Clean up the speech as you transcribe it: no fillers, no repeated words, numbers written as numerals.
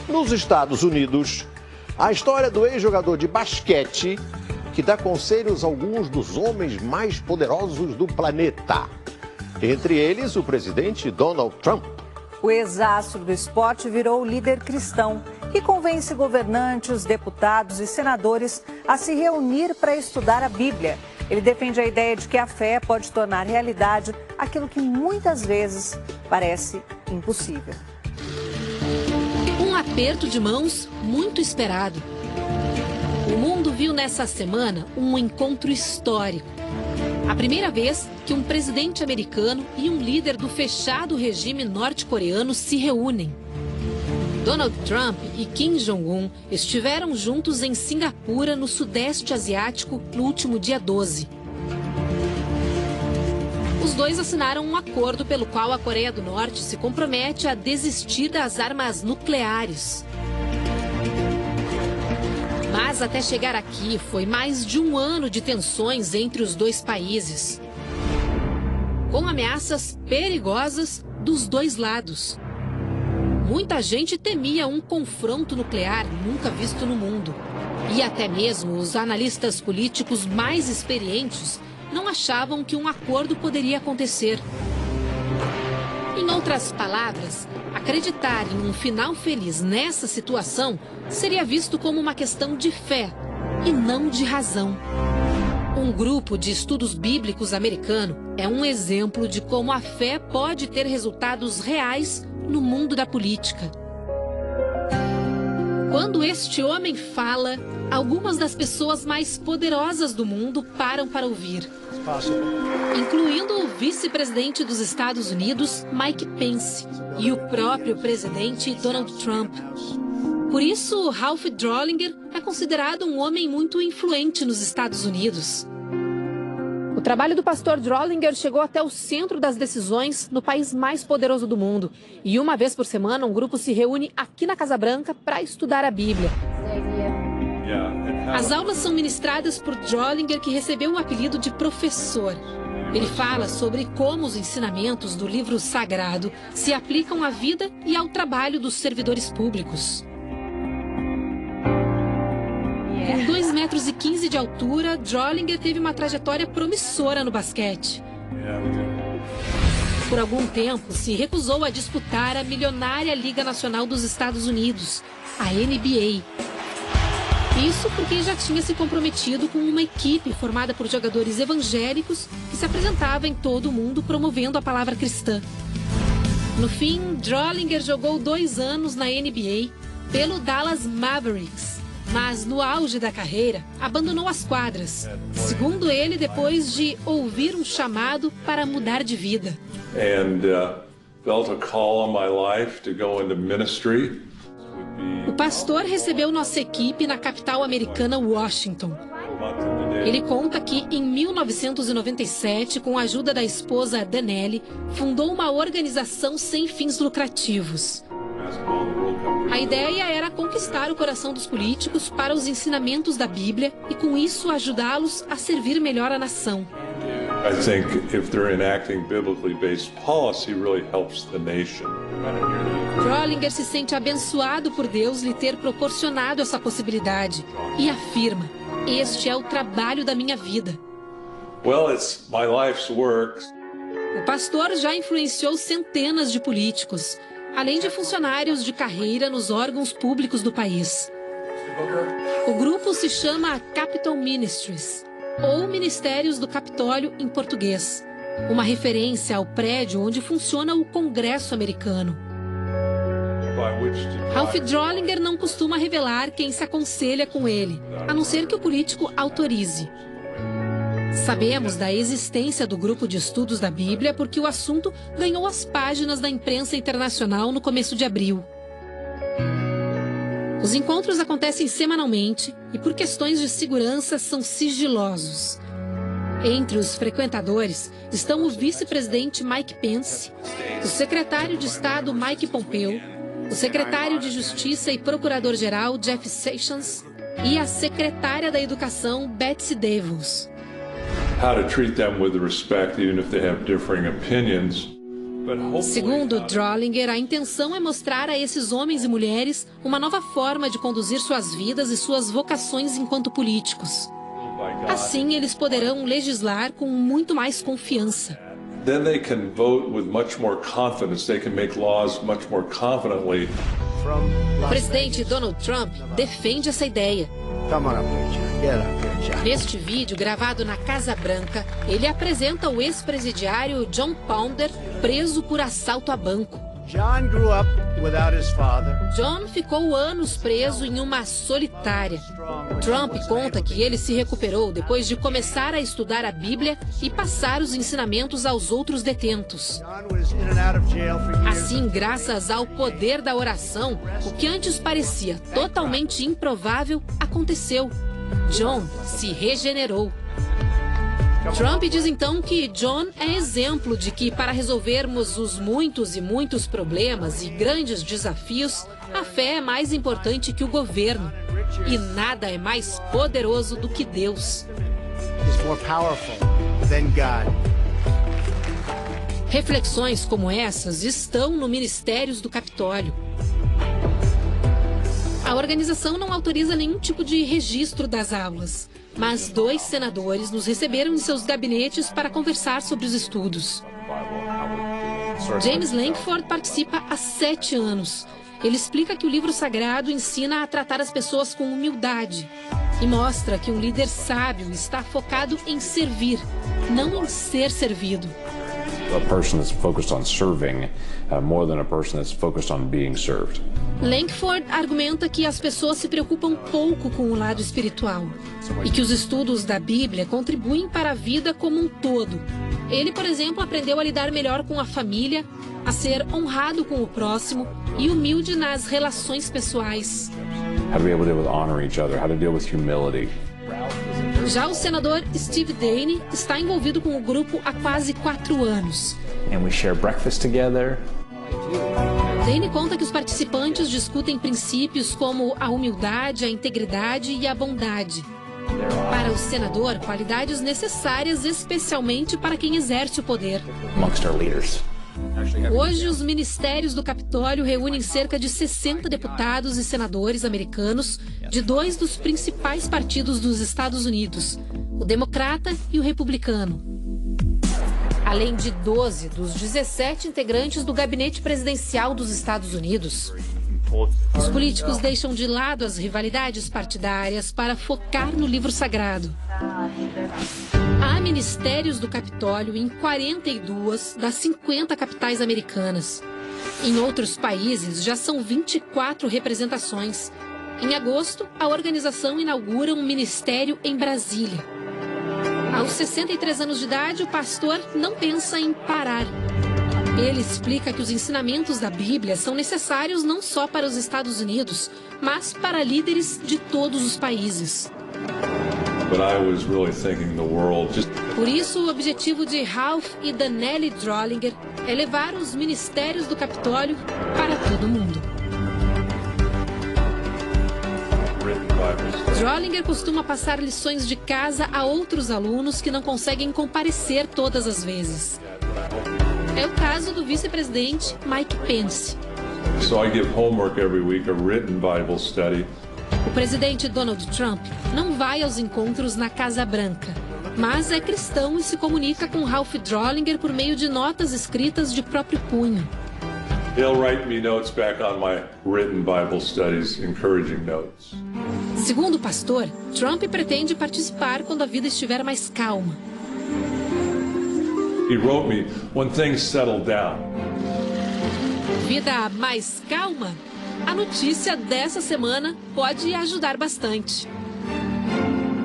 Nos Estados Unidos, a história do ex-jogador de basquete que dá conselhos a alguns dos homens mais poderosos do planeta. Entre eles, o presidente Donald Trump. O ex-astro do esporte virou líder cristão que convence governantes, deputados e senadores a se reunir para estudar a Bíblia. Ele defende a ideia de que a fé pode tornar realidade aquilo que muitas vezes parece impossível. Um aperto de mãos muito esperado. O mundo viu nessa semana um encontro histórico. A primeira vez que um presidente americano e um líder do fechado regime norte-coreano se reúnem. Donald Trump e Kim Jong-un estiveram juntos em Singapura, no Sudeste Asiático, no último dia 12. Os dois assinaram um acordo pelo qual a Coreia do Norte se compromete a desistir das armas nucleares. Mas até chegar aqui foi mais de um ano de tensões entre os dois países, com ameaças perigosas dos dois lados. Muita gente temia um confronto nuclear nunca visto no mundo. E até mesmo os analistas políticos mais experientes não achavam que um acordo poderia acontecer. Em outras palavras, acreditar em um final feliz nessa situação seria visto como uma questão de fé e não de razão. Um grupo de estudos bíblicos americano é um exemplo de como a fé pode ter resultados reais no mundo da política. Quando este homem fala, algumas das pessoas mais poderosas do mundo param para ouvir, incluindo o vice-presidente dos Estados Unidos, Mike Pence, e o próprio presidente Donald Trump. Por isso, Ralph Drollinger é considerado um homem muito influente nos Estados Unidos. O trabalho do pastor Drollinger chegou até o centro das decisões no país mais poderoso do mundo. E uma vez por semana, um grupo se reúne aqui na Casa Branca para estudar a Bíblia. As aulas são ministradas por Drollinger, que recebeu o apelido de professor. Ele fala sobre como os ensinamentos do livro sagrado se aplicam à vida e ao trabalho dos servidores públicos. Com 2,15 metros de altura, Drollinger teve uma trajetória promissora no basquete. Por algum tempo, se recusou a disputar a milionária Liga Nacional dos Estados Unidos, a NBA. Isso porque já tinha se comprometido com uma equipe formada por jogadores evangélicos que se apresentava em todo o mundo promovendo a palavra cristã. No fim, Drollinger jogou 2 anos na NBA pelo Dallas Mavericks. Mas no auge da carreira, abandonou as quadras. Segundo ele, depois de ouvir um chamado para mudar de vida. O pastor recebeu nossa equipe na capital americana, Washington. Ele conta que, em 1997, com a ajuda da esposa Danelle, fundou uma organização sem fins lucrativos. A ideia era conquistar o coração dos políticos para os ensinamentos da Bíblia e, com isso, ajudá-los a servir melhor a nação. Drollinger se sente abençoado por Deus lhe ter proporcionado essa possibilidade e afirma: este é o trabalho da minha vida. O pastor já influenciou centenas de políticos, além de funcionários de carreira nos órgãos públicos do país. O grupo se chama Capitol Ministries, ou Ministérios do Capitólio em português, uma referência ao prédio onde funciona o Congresso americano. Ralph Drollinger não costuma revelar quem se aconselha com ele, a não ser que o político autorize. Sabemos da existência do grupo de estudos da Bíblia porque o assunto ganhou as páginas da imprensa internacional no começo de abril. Os encontros acontecem semanalmente e, por questões de segurança, são sigilosos. Entre os frequentadores estão o vice-presidente Mike Pence, o secretário de Estado Mike Pompeo, o secretário de Justiça e procurador-geral Jeff Sessions e a secretária da Educação Betsy DeVos. How to treat them with respect, even if they have differing opinions, Segundo Drollinger, a intenção é mostrar a esses homens e mulheres uma nova forma de conduzir suas vidas e suas vocações enquanto políticos. Assim, eles poderão legislar com muito mais confiança. Then they can vote with much more confidence. They can make laws much more confidently. O presidente Donald Trump defende essa ideia. Neste vídeo, gravado na Casa Branca, ele apresenta o ex-presidiário John Pounder, preso por assalto a banco. John ficou anos preso em uma solitária. Trump conta que ele se recuperou depois de começar a estudar a Bíblia e passar os ensinamentos aos outros detentos. Assim, graças ao poder da oração, o que antes parecia totalmente improvável aconteceu. John se regenerou. Trump diz então que John é exemplo de que, para resolvermos os muitos e muitos problemas e grandes desafios, a fé é mais importante que o governo. E nada é mais poderoso do que Deus. Reflexões como essas estão no Ministérios do Capitólio. A organização não autoriza nenhum tipo de registro das aulas, mas 2 senadores nos receberam em seus gabinetes para conversar sobre os estudos. James Lankford participa há 7 anos. Ele explica que o livro sagrado ensina a tratar as pessoas com humildade e mostra que um líder sábio está focado em servir, não em ser servido. A person that's focused on serving more than a person that's focused on being served. Lankford argumenta que as pessoas se preocupam pouco com o lado espiritual e que os estudos da Bíblia contribuem para a vida como um todo. Ele, por exemplo, aprendeu a lidar melhor com a família, a ser honrado com o próximo e humilde nas relações pessoais. How to be able to deal with honor each other, how to deal with humility. Já o senador Steve Daine está envolvido com o grupo há quase 4 anos. And we share breakfast together. Daine conta que os participantes discutem princípios como a humildade, a integridade e a bondade. Para o senador, qualidades necessárias especialmente para quem exerce o poder. Amongst our leaders. Hoje, os ministérios do Capitólio reúnem cerca de 60 deputados e senadores americanos de 2 dos principais partidos dos Estados Unidos, o Democrata e o Republicano. Além de 12 dos 17 integrantes do gabinete presidencial dos Estados Unidos. Os políticos deixam de lado as rivalidades partidárias para focar no livro sagrado. Há ministérios do Capitólio em 42 das 50 capitais americanas. Em outros países, já são 24 representações. Em agosto, a organização inaugura um ministério em Brasília. Aos 63 anos de idade, o pastor não pensa em parar. Ele explica que os ensinamentos da Bíblia são necessários não só para os Estados Unidos, mas para líderes de todos os países. Por isso, o objetivo de Ralph e Danelli Drollinger é levar os ministérios do Capitólio para todo mundo. Drollinger costuma passar lições de casa a outros alunos que não conseguem comparecer todas as vezes. É o caso do vice-presidente Mike Pence. O presidente Donald Trump não vai aos encontros na Casa Branca, mas é cristão e se comunica com Ralph Drollinger por meio de notas escritas de próprio punho. Segundo o pastor, Trump pretende participar quando a vida estiver mais calma. Vida mais calma? A notícia dessa semana pode ajudar bastante.